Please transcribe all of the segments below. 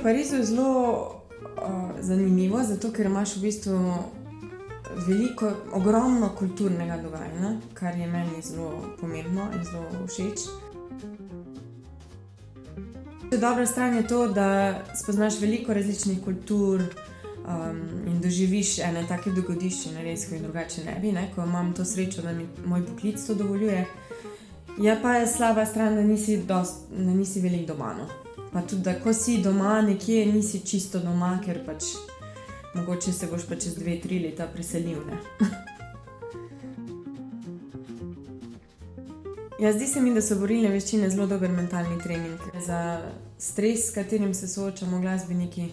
v Parizu je zelo zanimivo, zato ker imaš v bistvu ogromno kulturnega dogajanja, kar je meni zelo pomembno in zelo všeč. Dobra stran je to, da spoznaš veliko različnih kultur in doživiš ene take dogodivščine, res, ko jih drugače ne bi, ko imam to srečo, da mi moj poklic to dovoljuje. Je pa slaba stran, da nisi veliko doma, no. Pa tudi, da ko si doma nekje, nisi čisto doma, ker pač mogoče se boš pa čez 2-3 leta preselil, ne. Ja, zdi se mi, da so borilne veščine zelo dober mentalni trening za stres, s katerim se soočamo glasbeniki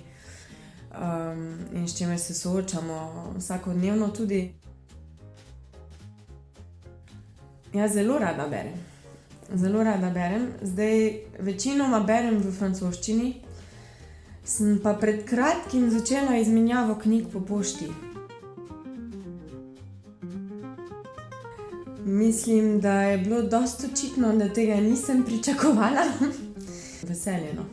in s čimer se soočamo vsakodnevno tudi. Ja, zelo rada berem. Zelo rada berem. Zdaj, večinoma berem v francoščini, sem pa pred kratkim začela izmenjavo knjig po pošti. Mislim, da je bilo dosti očitno, da tega nisem pričakovala. Veselje, no.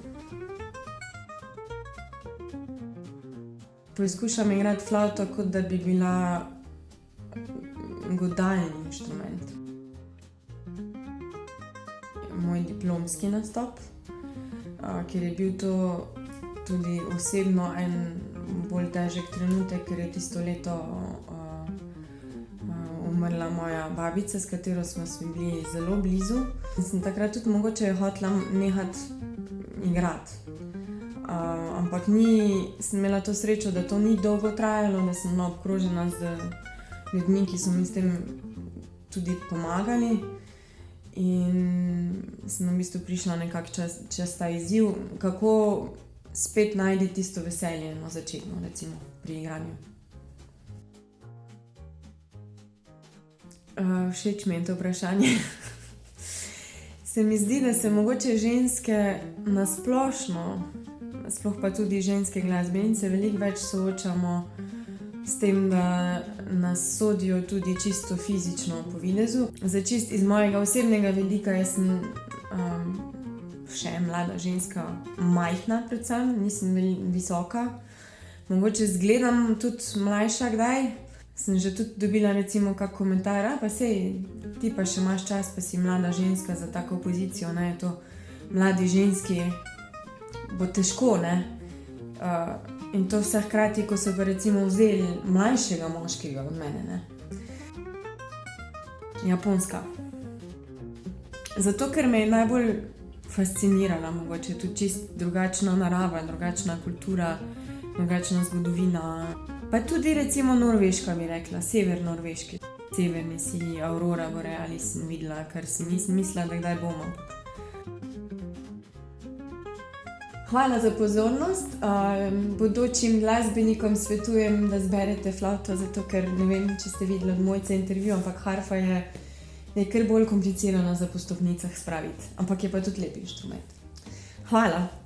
Poskušam igrati flavto, kot da bi bila godalni inštrument. Moj diplomski nastop, ker je bil to tudi osebno en bolj težek trenutek, ker je tisto leto umrla moja babica, s katero smo bili zelo blizu. In sem takrat tudi mogoče hotela nehati igrati. Ampak sem imela to srečo, da to ni dolgo trajalo, da sem bila obkrožena z ljudmi, ki so mi s tem tudi pomagali. In sem v bistvu prišla nekako čez ta izziv, kako spet najti tisto veselje na začetku, recimo, pri igranju. Všeč mi je to vprašanje. Se mi zdi, da se mogoče ženske na splošno, sploh pa tudi ženske glasbenice, veliko več soočamo s tem, da nas sodijo tudi čisto fizično po videzu. Zdaj, čist iz mojega osebnega vidika, jaz sem še mlada ženska, majhna predvsem, nisem visoka. Mogoče izgledam tudi mlajša kdaj. Sem že tudi dobila recimo kak komentar, pa sej, ti pa še imaš čas, pa si mlada ženska za tako pozicijo, ne, to mladi ženski bo težko, ne. In to vse hkrati, ko so pa recimo vzeli mlajšega moškega od mene, ne. Japonska. Zato, ker me je najbolj fascinirala, mogoče tudi čisto drugačna narava, drugačna kultura, drugačna zgodovina. Pa tudi recimo Norveška, bi rekla, sever Norveške. Severni sij, aurora borealis sem videla, kar si nisem mislila, da kdaj bomo. Hvala za pozornost. Bodočim glasbenikom svetujem, da zberete flavto, zato ker ne vem, če ste videli od Mojce intervju, ampak harfa je kar bolj komplicirana za po stopnicah spraviti. Ampak je pa tudi lep inštrument. Hvala!